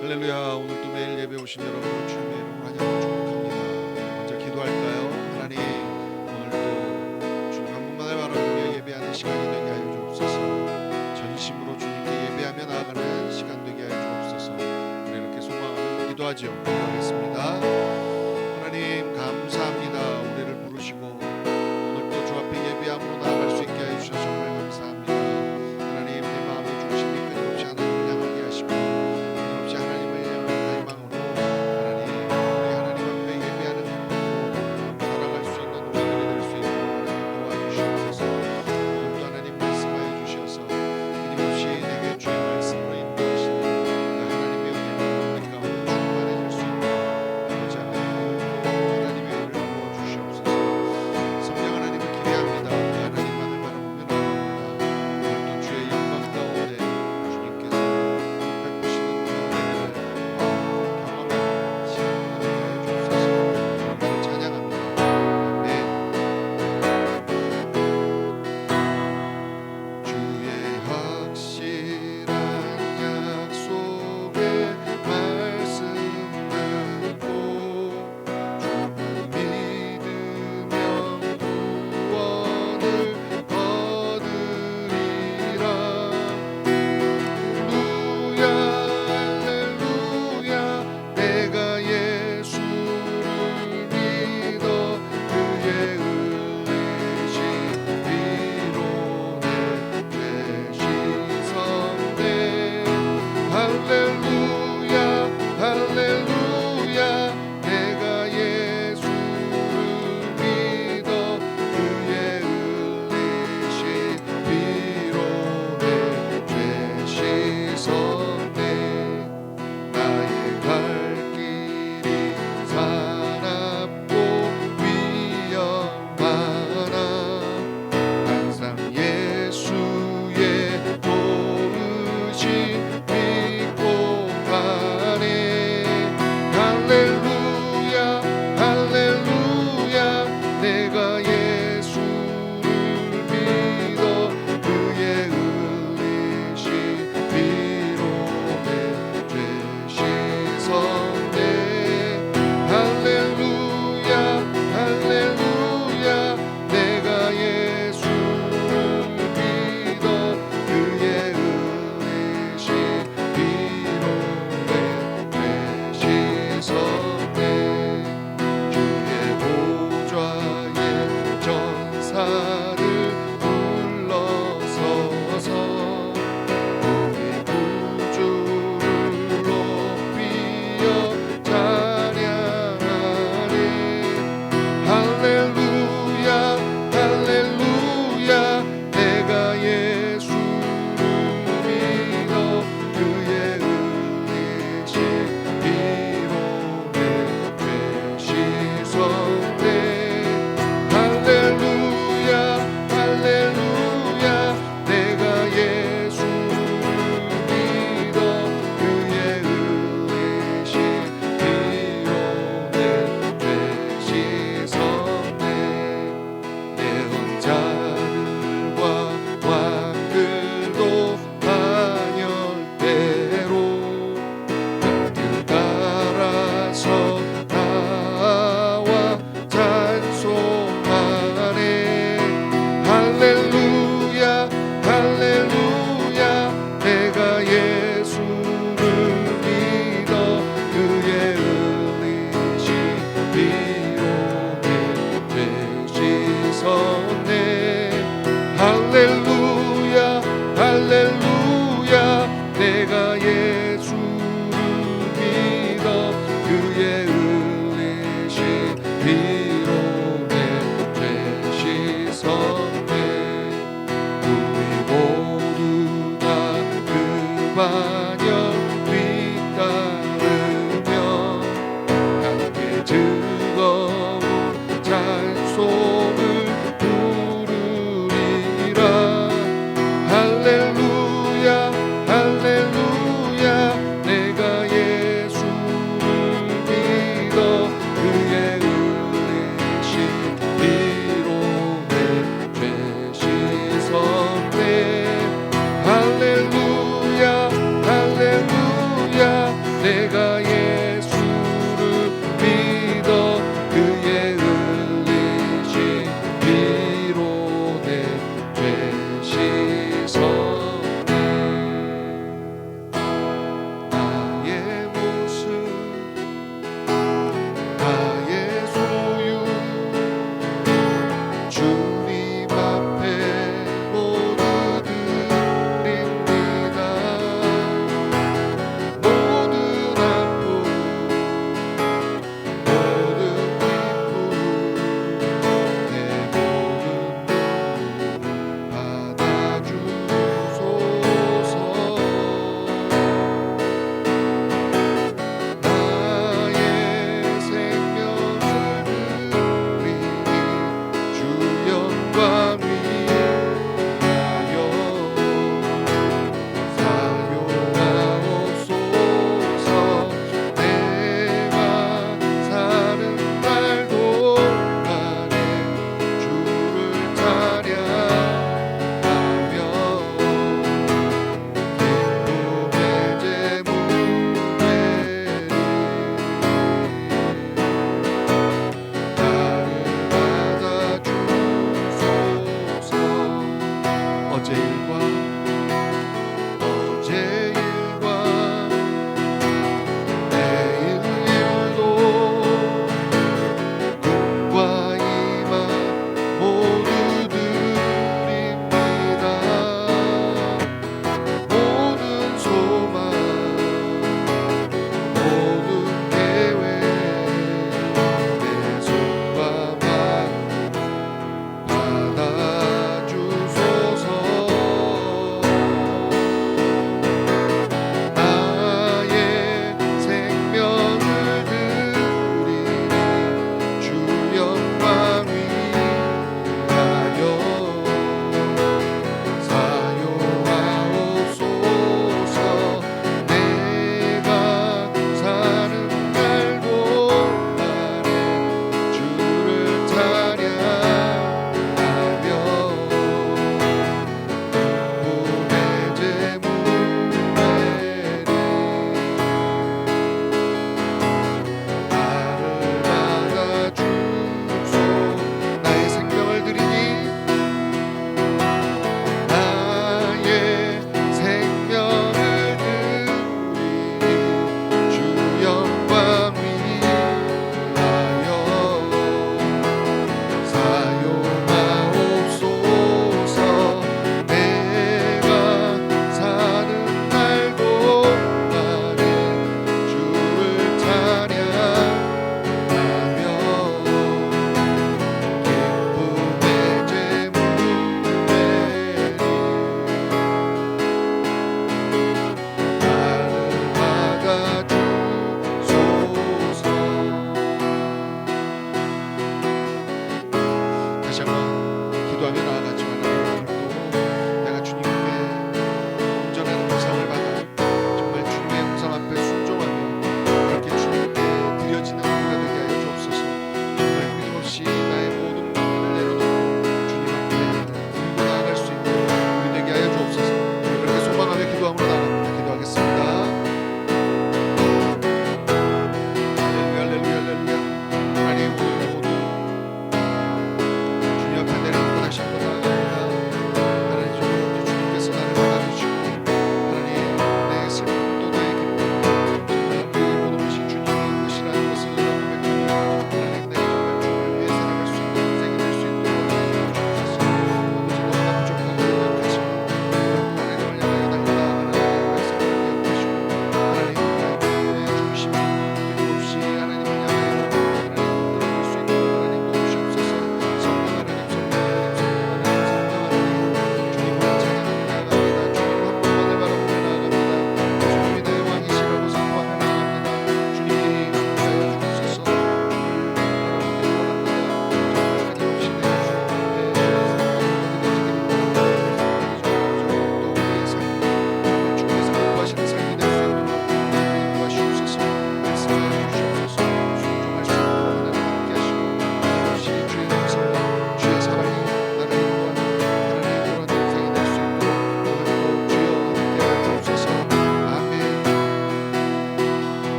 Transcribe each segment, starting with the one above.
할렐루야. 오늘도 매일 예배 오신 여러분을 주님의 이름으로 환영하고 축복합니다. 먼저 기도할까요? 하나님, 오늘도 주님 한 분만을 바라보며 예배하는 시간이 되게 하여 주옵소서. 전심으로 주님께 예배하며 나아가는 시간 되게 하여 주옵소서. 우리 이렇게 소망하며 기도하죠. 기도하겠습니다. 하나님 감사합니다. 우리를 부르시고 오늘도 주 앞에 예배함으로 나아갈 수 있게 하여 주셔서 정말 감사합니다. 하나님, 내 마음의 중심이 끊임없이 하나님을 향하게 하시고 끊임없이 하나님을 향한 갈망으로 하나님, 우리 하나님 앞에 예배하는 행복으로 살아갈 수 있는 우리들이 될 수 있도록 하나님 도와주시옵소서. 오늘도 하나님 말씀하여 주셔서 끊임없이 내게 주의 말씀으로 인도하시는 하나님의 은혜로 우리 가운데 충만해질 수 있도록 아버지 하나님 내가 예수를 믿어 그의 흘리신 피로 내 죄 씻었네. 나의 모습 나의 소유 주님 앞에 모두 드립니다. 모든 아픔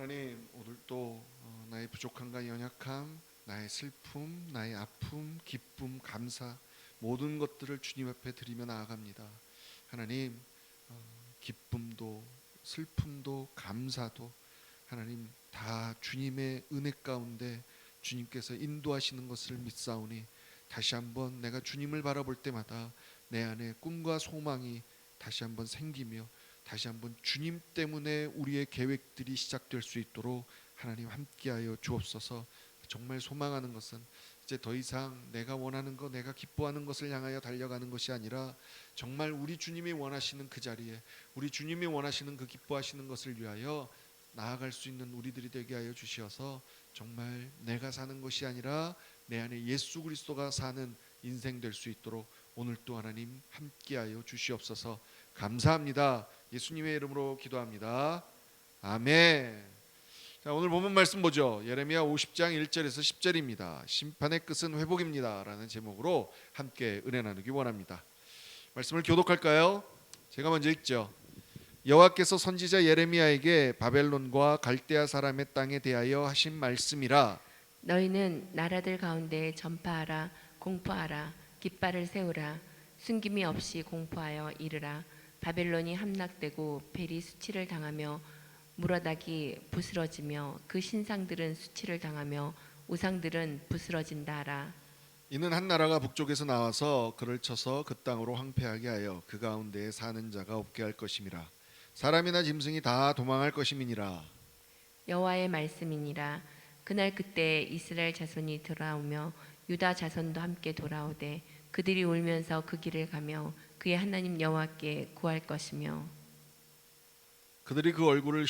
하나님, 오늘도 나의 부족함과 연약함, 나의 슬픔, 나의 아픔, 기쁨, 감사 모든 것들을 주님 앞에 드리며 나아갑니다. 하나님, 기쁨도 슬픔도 감사도 하나님 다 주님의 은혜 가운데 주님께서 인도하시는 것을 믿사오니 다시 한번 내가 주님을 바라볼 때마다 내 안에 꿈과 소망이 다시 한번 생기며 다시 한번 주님 때문에 우리의 계획들이 시작될 수 있도록 하나님 함께하여 주옵소서. 정말 소망하는 것은 이제 더 이상 내가 원하는 것, 내가 기뻐하는 것을 향하여 달려가는 것이 아니라 정말 우리 주님이 원하시는 그 자리에, 우리 주님이 원하시는 그 기뻐하시는 것을 위하여 나아갈 수 있는 우리들이 되게 하여 주시어서 정말 내가 사는 것이 아니라 내 안에 예수 그리스도가 사는 인생 될 수 있도록 오늘 또 하나님 함께하여 주시옵소서. 감사합니다. 예수님의 이름으로 기도합니다. 아멘. 자, 오늘 본문 말씀 보죠. 예레미야 50장 1절에서 10절입니다. 심판의 끝은 회복입니다 라는 제목으로 함께 은혜 나누기 원합니다. 말씀을 교독할까요? 제가 먼저 읽죠. 여호와께서 선지자 예레미야에게 바벨론과 갈대아 사람의 땅에 대하여 하신 말씀이라. 너희는 나라들 가운데 전파하라, 공포하라, 깃발을 세우라, 숨김이 없이 공포하여 이르라. 바벨론이 함락되고 벨이 수치를 당하며 무라닥이 부스러지며 그 신상들은 수치를 당하며 우상들은 부스러진다 하라. 이는 한 나라가 북쪽에서 나와서 그를 쳐서 그 땅으로 황폐하게 하여 그 가운데에 사는 자가 없게 할 것임이라. 사람이나 짐승이 다 도망할 것임이니라. 여호와의 말씀이니라. 그날 그때 이스라엘 자손이 돌아오며 유다 자손도 함께 돌아오되 그들이 울면서 그 길을 가며 그의 하나님 여호와께 구할 것이며 그들이 그 얼굴을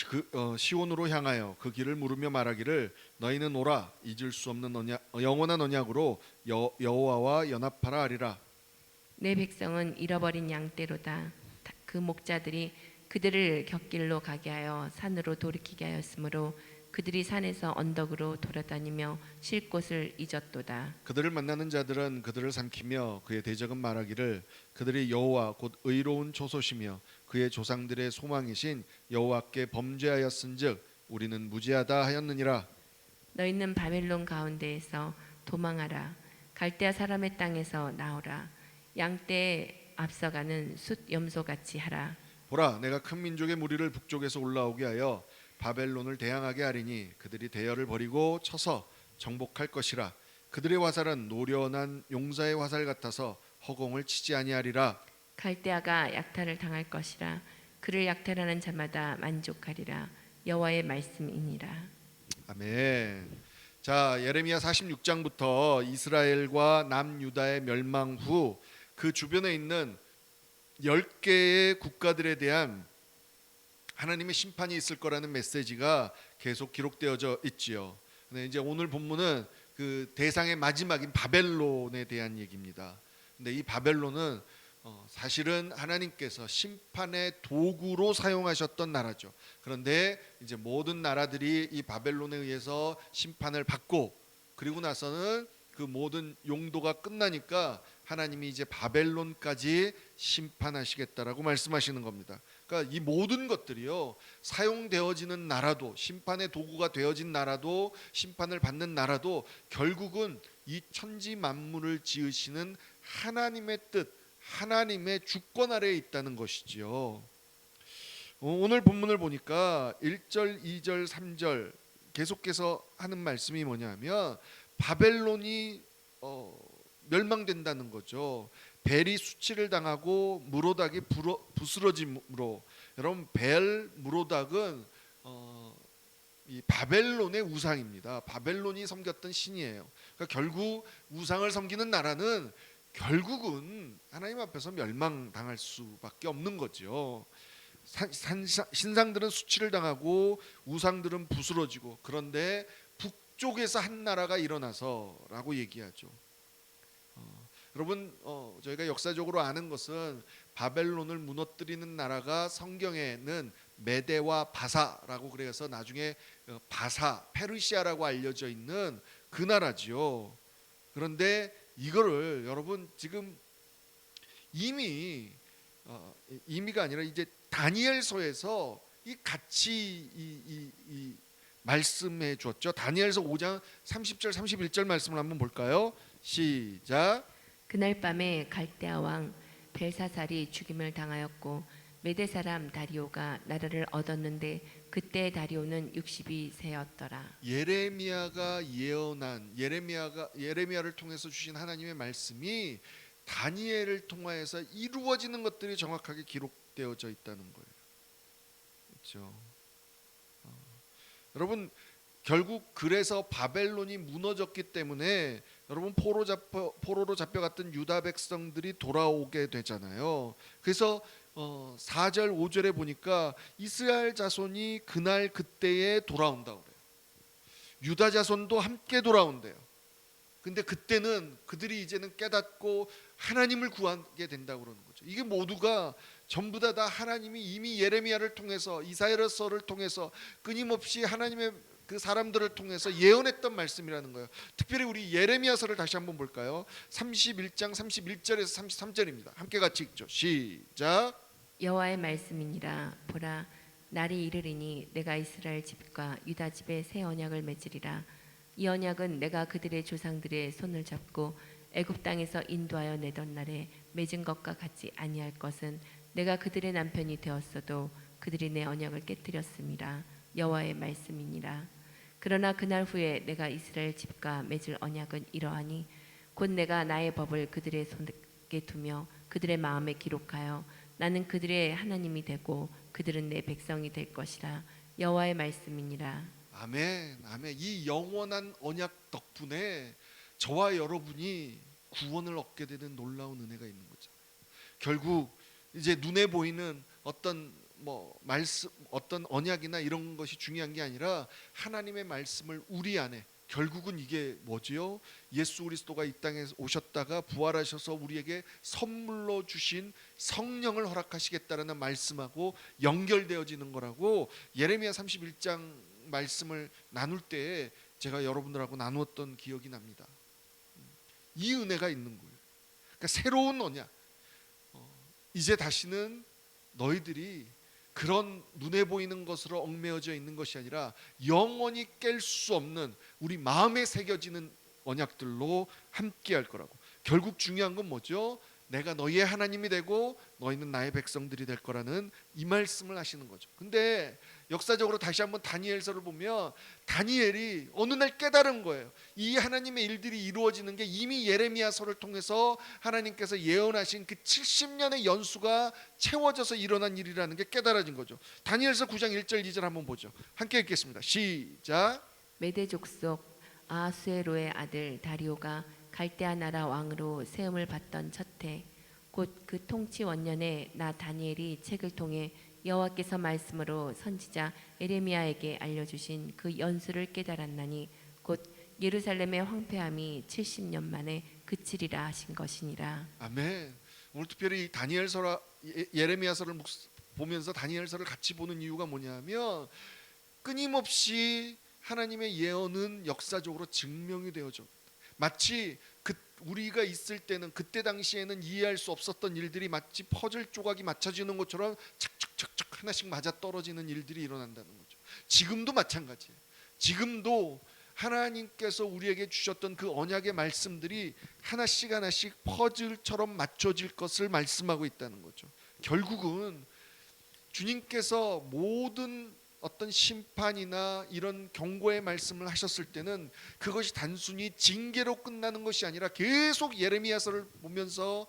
시온으로 향하여 그 길을 물으며 말하기를 너희는 오라 잊을 수 없는 영원한 언약으로 여호와와 연합하라 하리라. 내 백성은 잃어버린 양떼로다. 그 목자들이 그들을 곁길로 가게 하여 산으로 돌이키게 하였으므로 그들이 산에서 언덕으로 돌아다니며 쉴 곳을 잊었도다. 그들을 만나는 자들은 그들을 삼키며 그의 대적은 말하기를 그들이 여호와 곧 의로운 초소시며 그의 조상들의 소망이신 여호와께 범죄하였은즉 우리는 무지하다 하였느니라. 너희는 바벨론 가운데에서 도망하라. 갈대아 사람의 땅에서 나오라. 양떼에 앞서가는 숫 염소같이 하라. 보라, 내가 큰 민족의 무리를 북쪽에서 올라오게 하여 바벨론을 대항하게 하리니 그들이 대열을 벌이고 쳐서 정복할 것이라. 그들의 화살은 노련한 용사의 화살 같아서 허공을 치지 아니하리라. 갈대아가 약탈을 당할 것이라. 그를 약탈하는 자마다 만족하리라. 여호와의 말씀이니라. 아멘. 자, 예레미야 46장부터 이스라엘과 남유다의 멸망 후 그 주변에 있는 10개의 국가들에 대한 하나님의 심판이 있을 거라는 메시지가 계속 기록되어져 있지요. 근데 이제 오늘 본문은 그 대상의 마지막인 바벨론에 대한 얘기입니다. 근데 이 바벨론은 사실은 하나님께서 심판의 도구로 사용하셨던 나라죠. 그런데 이제 모든 나라들이 이 바벨론에 의해서 심판을 받고 그리고 나서는 그 모든 용도가 끝나니까 하나님이 이제 바벨론까지 심판하시겠다라고 말씀하시는 겁니다. 그러니까 이 모든 것들이요, 사용되어지는 나라도, 심판의 도구가 되어진 나라도, 심판을 받는 나라도 결국은 이 천지 만물을 지으시는 하나님의 뜻, 하나님의 주권 아래에 있다는 것이지요. 오늘 본문을 보니까 1절, 2절, 3절 계속해서 하는 말씀이 뭐냐면 바벨론이 멸망된다는 거죠. 벨이 수치를 당하고 무로닥이 부스러짐으로. 여러분, 벨, 무로닥은 이 바벨론의 우상입니다. 바벨론이 섬겼던 신이에요. 그러니까 결국 우상을 섬기는 나라는 결국은 하나님 앞에서 멸망당할 수밖에 없는 거죠. 신상들은 수치를 당하고 우상들은 부스러지고, 그런데 북쪽에서 한 나라가 일어나서라고 얘기하죠. 여러분, 저희가 역사적으로 아는 것은 바벨론을 무너뜨리는 나라가 성경에는 메데와 바사라고 그래서 나중에 바사, 페르시아라고 알려져 있는 그 나라지요. 그런데 이거를 여러분 지금 이미가 아니라 이제 다니엘서에서 이 같이 말씀해 주었죠. 다니엘서 5장 30절 31절 말씀을 한번 볼까요? 시작. 그날 밤에 갈대아 왕 벨사살이 죽임을 당하였고 메대 사람 다리오가 나라를 얻었는데 그때 다리오는 62세였더라. 예레미야가 예언한 예레미야를 통해서 주신 하나님의 말씀이 다니엘을 통하여서 이루어지는 것들이 정확하게 기록되어져 있다는 거예요. 그렇죠? 여러분 결국 그래서 바벨론이 무너졌기 때문에 여러분 포로로 잡혀갔던 유다 백성들이 돌아오게 되잖아요. 그래서 4절 5절에 보니까 이스라엘 자손이 그날 그때에 돌아온다고 그래요. 유다 자손도 함께 돌아온대요. 근데 그때는 그들이 이제는 깨닫고 하나님을 구하게 된다고 그러는 거죠. 이게 모두가 전부 다 하나님이 이미 예레미야를 통해서 이사야서를 통해서 끊임없이 하나님의 그 사람들을 통해서 예언했던 말씀이라는 거예요. 특별히 우리 예레미야서를 다시 한번 볼까요? 31장 31절에서 33절입니다. 함께 같이 읽죠. 시작. 여호와의 말씀이니라. 보라, 날이 이르리니 내가 이스라엘 집과 유다 집에 새 언약을 맺으리라. 이 언약은 내가 그들의 조상들의 손을 잡고 애굽 땅에서 인도하여 내던 날에 맺은 것과 같지 아니할 것은 내가 그들의 남편이 되었어도 그들이 내 언약을 깨뜨렸음이라. 여호와의 말씀이니라. 그러나 그날 후에 내가 이스라엘 집과 맺을 언약은 이러하니 곧 내가 나의 법을 그들의 손에 두며 그들의 마음에 기록하여 나는 그들의 하나님이 되고 그들은 내 백성이 될 것이라. 여호와의 말씀이니라. 아멘. 아멘. 이 영원한 언약 덕분에 저와 여러분이 구원을 얻게 되는 놀라운 은혜가 있는 거죠. 결국 이제 눈에 보이는 어떤 말씀, 어떤 언약이나 이런 것이 중요한 게 아니라 하나님의 말씀을 우리 안에, 결국은 이게 뭐지요? 예수 그리스도가 이 땅에 오셨다가 부활하셔서 우리에게 선물로 주신 성령을 허락하시겠다라는 말씀하고 연결되어지는 거라고 예레미야 31장 말씀을 나눌 때 제가 여러분들하고 나누었던 기억이 납니다. 이 은혜가 있는 거예요. 그러니까 새로운 언약. 이제 다시는 너희들이 그런 눈에 보이는 것으로 얽매여져 있는 것이 아니라 영원히 깰 수 없는 우리 마음에 새겨지는 언약들로 함께 할 거라고. 결국 중요한 건 뭐죠? 내가 너희의 하나님이 되고 너희는 나의 백성들이 될 거라는 이 말씀을 하시는 거죠. 근데 역사적으로 다시 한번 다니엘서를 보면 다니엘이 어느 날 깨달은 거예요. 이 하나님의 일들이 이루어지는 게 이미 예레미야서를 통해서 하나님께서 예언하신 그 70년의 연수가 채워져서 일어난 일이라는 게 깨달아진 거죠. 다니엘서 9장 1절 2절 한번 보죠. 함께 읽겠습니다. 시작. 메대 족속 아하수에로의 아들 다리오가 갈대아 나라 왕으로 세움을 받던 첫해 곧 그 통치 원년에 나 다니엘이 책을 통해 여호와께서 말씀으로 선지자 에레미야에게 알려주신 그 연수를 깨달았나니 곧 예루살렘의 황폐함이 70년 만에 그치리라 하신 것이니라. 아멘. 오늘 특별히 다니엘서라 예레미야서를 보면서 다니엘서를 같이 보는 이유가 뭐냐면 끊임없이 하나님의 예언은 역사적으로 증명이 되어져. 마치 우리가 있을 때는 그때 당시에는 이해할 수 없었던 일들이 마치 퍼즐 조각이 맞춰지는 것처럼 착착착착 하나씩 맞아 떨어지는 일들이 일어난다는 거죠. 지금도 마찬가지예요. 지금도 하나님께서 우리에게 주셨던 그 언약의 말씀들이 하나씩 하나씩 퍼즐처럼 맞춰질 것을 말씀하고 있다는 거죠. 결국은 주님께서 모든 어떤 심판이나 이런 경고의 말씀을 하셨을 때는 그것이 단순히 징계로 끝나는 것이 아니라 계속 예레미야서를 보면서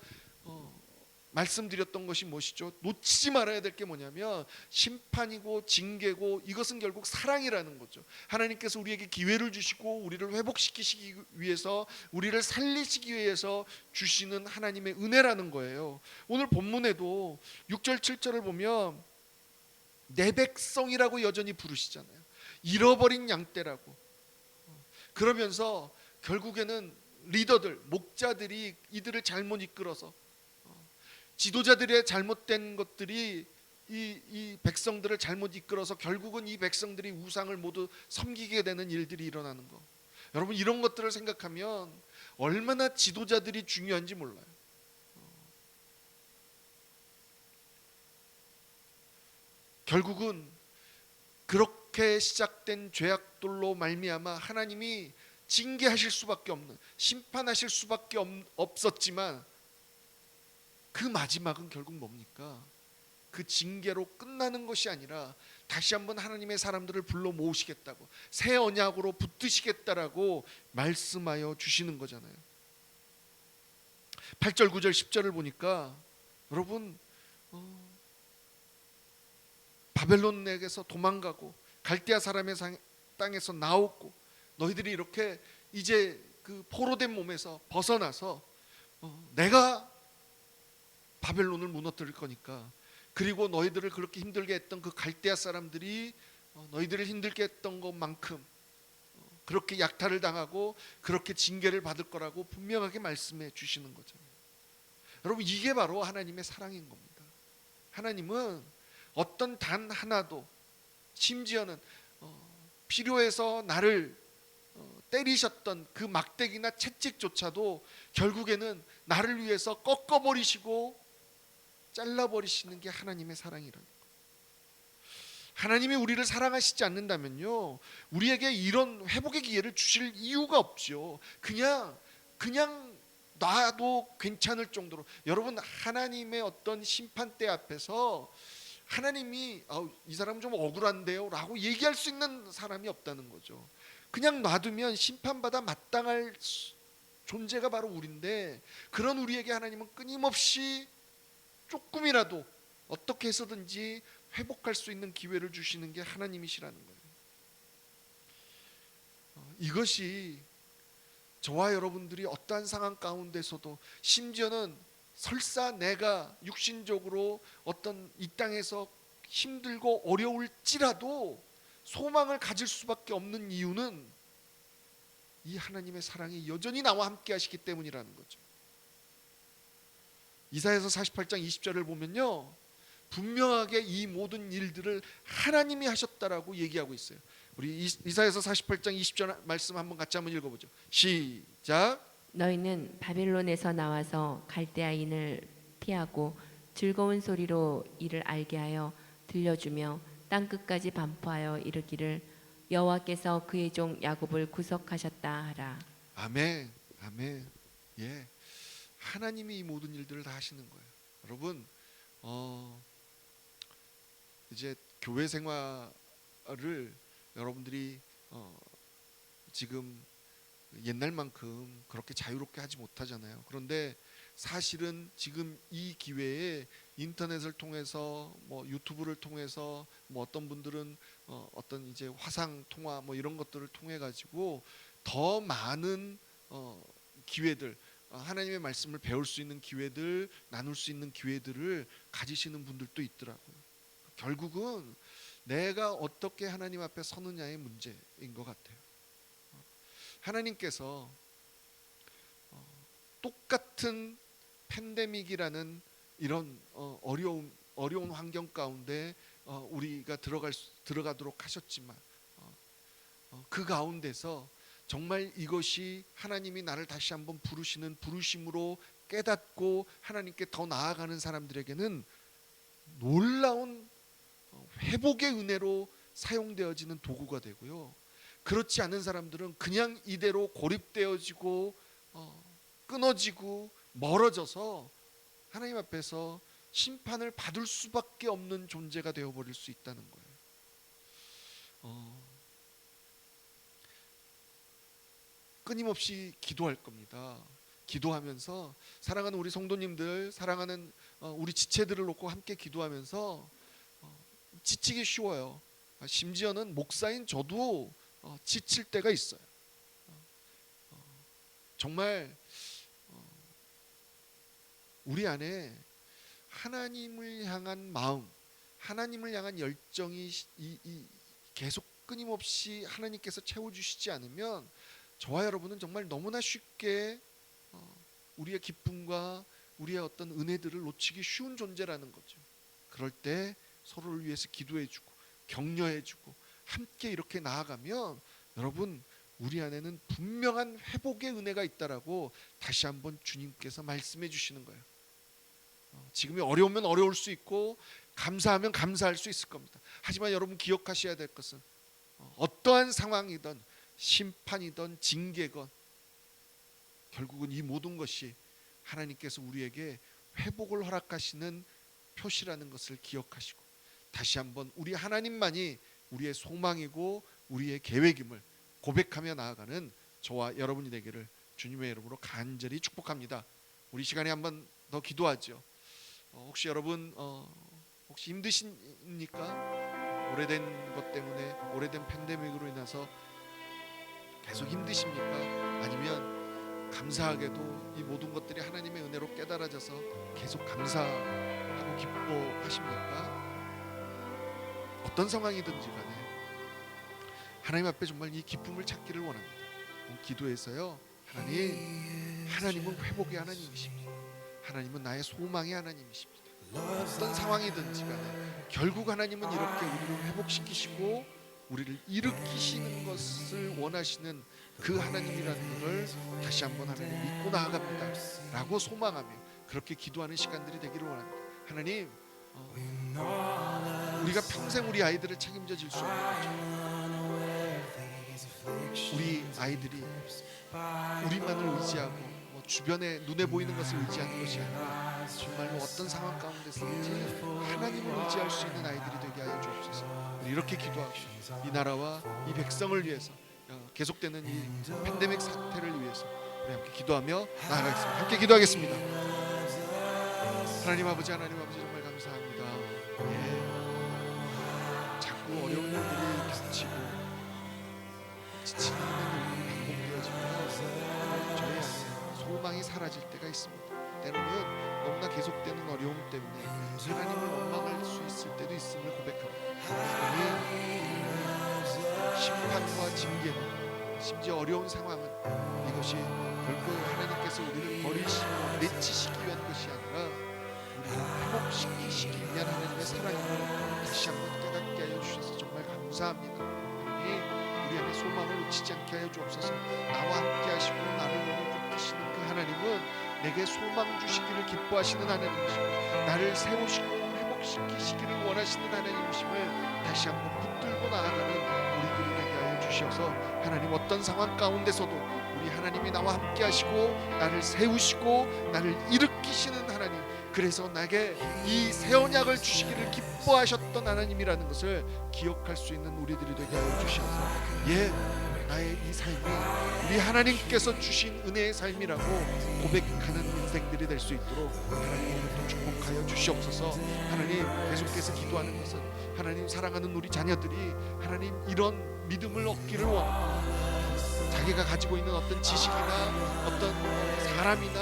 말씀드렸던 것이 무엇이죠? 놓치지 말아야 될 게 뭐냐면 심판이고 징계고 이것은 결국 사랑이라는 거죠. 하나님께서 우리에게 기회를 주시고 우리를 회복시키시기 위해서 우리를 살리시기 위해서 주시는 하나님의 은혜라는 거예요. 오늘 본문에도 6절 7절을 보면 내 백성이라고 여전히 부르시잖아요. 잃어버린 양떼라고. 그러면서 결국에는 리더들, 목자들이 이들을 잘못 이끌어서 지도자들의 잘못된 것들이 이 백성들을 잘못 이끌어서 결국은 이 백성들이 우상을 모두 섬기게 되는 일들이 일어나는 거. 여러분 이런 것들을 생각하면 얼마나 지도자들이 중요한지 몰라요. 결국은 그렇게 시작된 죄악들로 말미암아 하나님이 징계하실 수밖에 없는, 심판하실 수밖에 없었지만 그 마지막은 결국 뭡니까? 그 징계로 끝나는 것이 아니라 다시 한번 하나님의 사람들을 불러 모으시겠다고, 새 언약으로 붙드시겠다라고 말씀하여 주시는 거잖아요. 8절 9절 10절을 보니까 여러분 바벨론에게서 도망가고 갈대아 사람의 땅에서 나오고, 너희들이 이렇게 이제 그 포로된 몸에서 벗어나서 내가 바벨론을 무너뜨릴 거니까, 그리고 너희들을 그렇게 힘들게 했던 그 갈대아 사람들이 너희들을 힘들게 했던 것만큼 그렇게 약탈을 당하고 그렇게 징계를 받을 거라고 분명하게 말씀해 주시는 거잖아요. 여러분, 이게 바로 하나님의 사랑인 겁니다. 하나님은 어떤 단 하나도, 심지어는 필요해서 나를 때리셨던 그 막대기나 채찍조차도 결국에는 나를 위해서 꺾어버리시고 잘라버리시는 게 하나님의 사랑이라는 거예요. 하나님이 우리를 사랑하시지 않는다면요, 우리에게 이런 회복의 기회를 주실 이유가 없죠. 그냥 놔도 괜찮을 정도로. 여러분, 하나님의 어떤 심판대 앞에서 하나님이 이 사람 좀 억울한데요 라고 얘기할 수 있는 사람이 없다는 거죠. 그냥 놔두면 심판받아 마땅할 존재가 바로 우리인데, 그런 우리에게 하나님은 끊임없이 조금이라도 어떻게 해서든지 회복할 수 있는 기회를 주시는 게 하나님이시라는 거예요. 이것이 저와 여러분들이 어떠한 상황 가운데서도, 심지어는 설사 내가 육신적으로 어떤 이 땅에서 힘들고 어려울지라도 소망을 가질 수밖에 없는 이유는 이 하나님의 사랑이 여전히 나와 함께 하시기 때문이라는 거죠. 이사야서 48장 20절을 보면요, 분명하게 이 모든 일들을 하나님이 하셨다라고 얘기하고 있어요. 우리 이사야서 48장 20절 말씀 한번 같이 한번 읽어보죠. 시작. 너희는 바벨론에서 나와서 갈대아인을 피하고 즐거운 소리로 이를 알게 하여 들려주며 땅 끝까지 반포하여 이르기를 여호와께서 그의 종 야곱을 구속하셨다 하라. 아멘, 아멘. 예, 하나님이 이 모든 일들을 다 하시는 거예요. 여러분, 이제 교회 생활을 여러분들이 지금 옛날만큼 그렇게 자유롭게 하지 못하잖아요. 그런데 사실은 지금 이 기회에 인터넷을 통해서, 뭐 유튜브를 통해서, 뭐 어떤 분들은 어떤 이제 화상 통화 뭐 이런 것들을 통해 가지고 더 많은 기회들, 하나님의 말씀을 배울 수 있는 기회들, 나눌 수 있는 기회들을 가지시는 분들도 있더라고요. 결국은 내가 어떻게 하나님 앞에 서느냐의 문제인 것 같아요. 하나님께서 똑같은 팬데믹이라는 이런 어려운 환경 가운데 우리가 들어가도록 하셨지만, 그 가운데서 정말 이것이 하나님이 나를 다시 한번 부르시는 부르심으로 깨닫고 하나님께 더 나아가는 사람들에게는 놀라운 회복의 은혜로 사용되어지는 도구가 되고요, 그렇지 않은 사람들은 그냥 이대로 고립되어지고 끊어지고 멀어져서 하나님 앞에서 심판을 받을 수밖에 없는 존재가 되어버릴 수 있다는 거예요. 끊임없이 기도할 겁니다. 기도하면서 사랑하는 우리 성도님들, 사랑하는 우리 지체들을 놓고 함께 기도하면서 지치기 쉬워요. 심지어는 목사인 저도 지칠 때가 있어요. 정말 우리 안에 하나님을 향한 마음, 하나님을 향한 열정이 계속 끊임없이 하나님께서 채워주시지 않으면 저와 여러분은 정말 너무나 쉽게 우리의 기쁨과 우리의 어떤 은혜들을 놓치기 쉬운 존재라는 거죠. 그럴 때 서로를 위해서 기도해주고 격려해주고 함께 이렇게 나아가면 여러분, 우리 안에는 분명한 회복의 은혜가 있다라고 다시 한번 주님께서 말씀해 주시는 거예요. 지금이 어려우면 어려울 수 있고 감사하면 감사할 수 있을 겁니다. 하지만 여러분 기억하셔야 될 것은 어떠한 상황이든 심판이든 징계건 결국은 이 모든 것이 하나님께서 우리에게 회복을 허락하시는 표시라는 것을 기억하시고 다시 한번 우리 하나님만이 우리의 소망이고 우리의 계획임을 고백하며 나아가는 저와 여러분이 되기를 주님의 이름으로 간절히 축복합니다. 우리 시간에 한번 더 기도하죠. 혹시 여러분 혹시 힘드십니까? 오래된 것 때문에 오래된 팬데믹으로 인해서 계속 힘드십니까? 아니면 감사하게도 이 모든 것들이 하나님의 은혜로 깨달아져서 계속 감사하고 기뻐하십니까? 어떤 상황이든지 간에 하나님 앞에 정말 이 기쁨을 찾기를 원합니다. 기도해서요, 하나님은 회복의 하나님이십니다. 하나님은 나의 소망의 하나님이십니다. 어떤 상황이든지 간에 결국 하나님은 이렇게 우리를 회복시키시고 우리를 일으키시는 것을 원하시는 그 하나님이라는 것을 다시 한번 하나님 믿고 나아갑니다 라고 소망하며 그렇게 기도하는 시간들이 되기를 원합니다. 하나님, 우리가 평생 우리 아이들을 책임져 줄 수 없는 거죠. 우리 아이들이 우리만을 의지하고 주변에 눈에 보이는 것을 의지하는 것이 아니라 정말로 어떤 상황 가운데서든지 하나님을 의지할 수 있는 아이들이 되게 하여 주옵소서. 우리 이렇게 기도하고 이 나라와 이 백성을 위해서 계속되는 이 팬데믹 사태를 위해서 우리 함께 기도하며 나아가겠습니다. 함께 기도하겠습니다. 하나님 아버지 정말 감사합니다. 자꾸 어려운 일들이 닥치고 지치는 일이 반복되어지며 저희 안에 소망이 사라질 때가 있습니다. 때로는 너무나 계속되는 어려움 때문에 하나님을 원망할 수 있을 때도 있음을 고백합니다. 심판과 징계는 심지어 어려운 상황은 이것이 결코 하나님께서 우리를 버리시고 내치시기 위한 것이 아니라 우리를 회복시키시기 위한 하나님의 사랑임을 다시 한번 깨닫게 하여 주셔서 정말 감사합니다. 하나님, 우리 안에 소망을 놓치지 않게 하여 주옵소서. 나와 함께 하시고 나를 너무 굽히시는 그 하나님은 내게 소망 주시기를 기뻐하시는 하나님이시고 나를 세우시고 회복시키시기를 원하시는 하나님이심을 다시 한번 붙들고 나아가는 우리들이 되게 하여 주셔서 하나님, 어떤 상황 가운데서도 우리 하나님이 나와 함께 하시고 나를 세우시고 나를 일으키시는 하나님, 그래서 나에게 이 새 언약을 주시기를 기뻐하셨던 하나님이라는 것을 기억할 수 있는 우리들이 되게 하여 주셔서 나의 이 삶이 우리 하나님께서 주신 은혜의 삶이라고 고백하는 인생들이 될 수 있도록 하나님 오늘도 축복하여 주시옵소서. 하나님, 계속해서 기도하는 것은 하나님 사랑하는 우리 자녀들이 하나님 이런 믿음을 얻기를 원합니다. 자기가 가지고 있는 어떤 지식이나 어떤 사람이나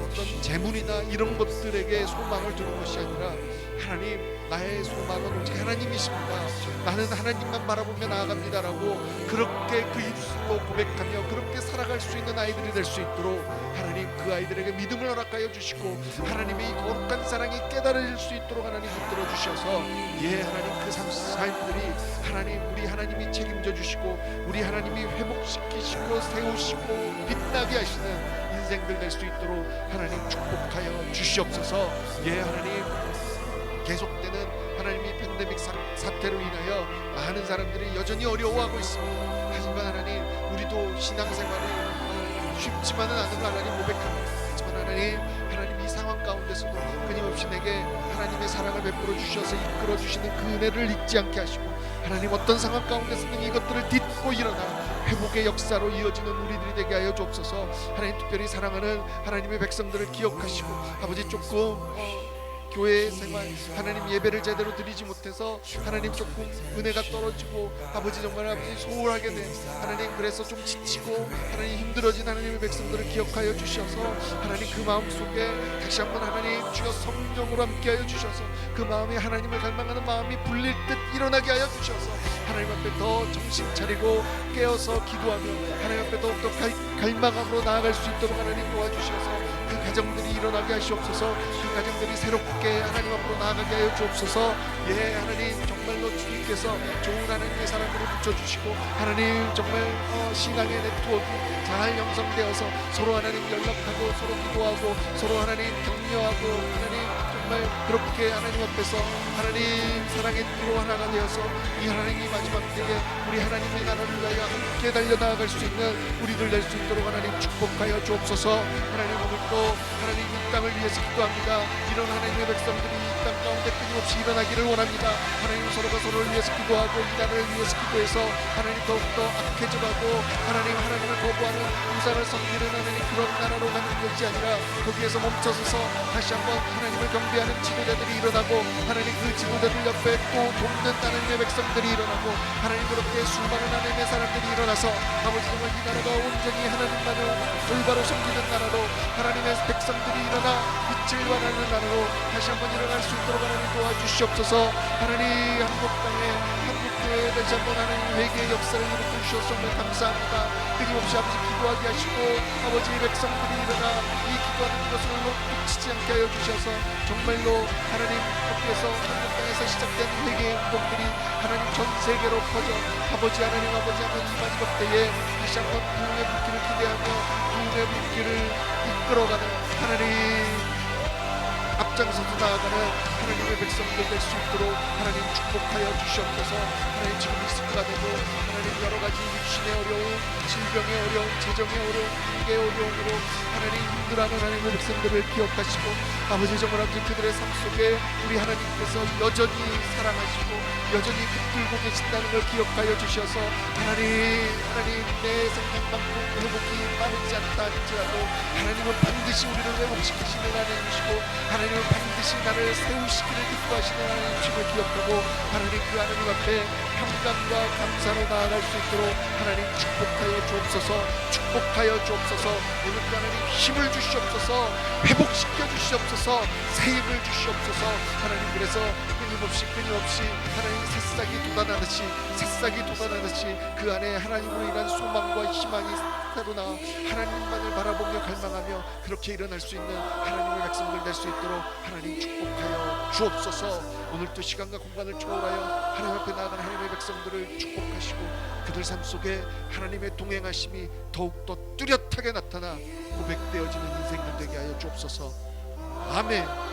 어떤 재물이나 이런 것들에게 소망을 두는 것이 아니라 하나님, 나의 소망은 오직 하나님이십니다. 나는 하나님만 바라보며 나아갑니다라고 그렇게 그 입술로 고백하며 그렇게 살아갈 수 있는 아이들이 될 수 있도록 하나님, 그 아이들에게 믿음을 허락하여 주시고 하나님의 이 거룩한 사랑이 깨달아질 수 있도록 하나님 붙들어 주셔서 하나님, 그 삶들이 하나님, 우리 하나님이 책임져 주시고 우리 하나님이 회복시키시고 세우시고 빛나게 하시는 인생들 될 수 있도록 하나님 축복하여 주시옵소서. 하나님, 계속되는 하나님의 팬데믹 사태로 인하여 많은 사람들이 여전히 어려워하고 있습니다. 하지만 하나님, 우리도 신앙생활이 쉽지만은 않은 걸 하나님 고백합니다. 하지만 하나님 이 상황 가운데서도 끊임없이 내게 하나님의 사랑을 베풀어 주셔서 이끌어 주시는 그 은혜를 잊지 않게 하시고 하나님, 어떤 상황 가운데서든 이것들을 딛고 일어나 회복의 역사로 이어지는 우리들이 되게 하여 주옵소서. 하나님, 특별히 사랑하는 하나님의 백성들을 기억하시고 아버지, 조금 교회 생활 하나님 예배를 제대로 드리지 못해서 하나님 조금 은혜가 떨어지고 아버지 정말 아버지 소홀하게 된 하나님, 그래서 좀 지치고 하나님 힘들어진 하나님의 백성들을 기억하여 주셔서 하나님, 그 마음 속에 다시 한번 하나님 주여 성령으로 함께하여 주셔서 그 마음에 하나님을 갈망하는 마음이 불릴 듯 일어나게 하여 주셔서 하나님 앞에 더 정신 차리고 깨어서 기도하며 하나님 앞에 더욱더 갈망함으로 나아갈 수 있도록 하나님 도와주셔서 그 가정들이 일어나게 하시옵소서. 그 가정들이 새롭게 하나님 앞으로 나아가게 하여 주옵소서. 하나님, 정말로 주님께서 좋은 하나님의 사람들을 붙여주시고 하나님, 정말 신앙의 네트워크 잘 형성되어서 서로 하나님 연락하고 서로 기도하고 서로 하나님 격려하고 하나님 정말 그렇게 하나님 앞에서 하나님 사랑의 피로 하나가 되어서 이 하나님이 마지막 때에 우리 하나님의 나라를 위하여 함께 달려나갈 수 있는 우리들 될 수 있도록 하나님 축복하여 주옵소서. 하나님 오늘도 하나님 이 땅을 위해서 기도합니다. 이런 하나님의 백성들이 이 땅 가운데 끊임없이 일어나기를 원합니다. 하나님 서로가 서로를 위해서 기도하고 이 나라를 위해서 기도해서 하나님 더욱더 악해져가고 하나님을 거부하는 우상을 섬기는 하나님 그런 나라로 가는 것이 아니라 거기에서 멈춰서서 다시 한번 하나님을 경배하는 지도자들이 일어나고 하나님 그 지도자들 옆에 또 돕는 하나님의 백성들이 일어나고 하나님 그렇게 수많은 하나님의 사람들이 일어나서 아버지 정말 이 나라가 온전히 하나님만을 올바로 섬기는 나라로 하나님의 백성들이 일어나 빛을 발하는 나라로 다시 한번 일어날 수 있도록 하나님 도와주시옵소서. 하나님 한국 교회에 다시 한번 하나님 회개의 역사를 일으켜 주셔서 정말 감사합니다. 끊임없이 아버지 기도하게 하시고 아버지 백성들이 일어나 이 기도하는 것을 놓치지 않게 하여 주셔서 정말로 하나님 밖에서 한국 땅에서 시작된 회개의 운동들이 하나님 전 세계로 퍼져 아버지 하나님 아버지 하면 이 마지막 때에 다시 한번 부흥의 불길을 기대하며 부흥의 불길을 이끌어가는 하나님 앞장서서 나아가는 하나님의 백성들 될 수 있도록 하나님 축복하여 주시옵소서. 하나님 지금 이 순간에도 하나님 여러 가지 육신의 어려움, 질병의 어려움, 재정의 어려움, 관계의 어려움으로 하나님 힘들어하는 하나님의 백성들을 기억하시고 아버지 정말 아버지 그들의 삶 속에 우리 하나님께서 여전히 사랑하시고 여전히 붙들고 계신다는 걸 기억하여 주셔서 하나님 내 생각만큼 회복이 빠르지 않다 할지라도 하나님은 반드시 우리를 회복시키시는 하나님이시고 하나님은 반드시 나를 세우시기를 기뻐하시는 하나님이심을 기억하고 하나님 그 하나님 앞에 평강과 감사로 나아갈 수 있도록 하나님 축복하여 주옵소서. 축복하여 주옵소서. 오늘도 하나님 힘을 주시옵소서. 회복시켜 주시옵소서. 새 힘을 주시옵소서. 하나님 그래서 끊임없이 하나님 새싹이 돋아나듯이 그 안에 하나님으로 인한 소망과 희망이 새로나 하나님만을 바라보며 갈망하며 그렇게 일어날 수 있는 하나님의 백성들 될 수 있도록 하나님 축복하여 주옵소서. 오늘도 시간과 공간을 초월하여 하나님 앞에 나아가는 하나님의 백성들을 축복하시고 그들 삶 속에 하나님의 동행하심이 더욱더 뚜렷하게 나타나 고백되어지는 인생들 되게 하여 주옵소서. 아멘.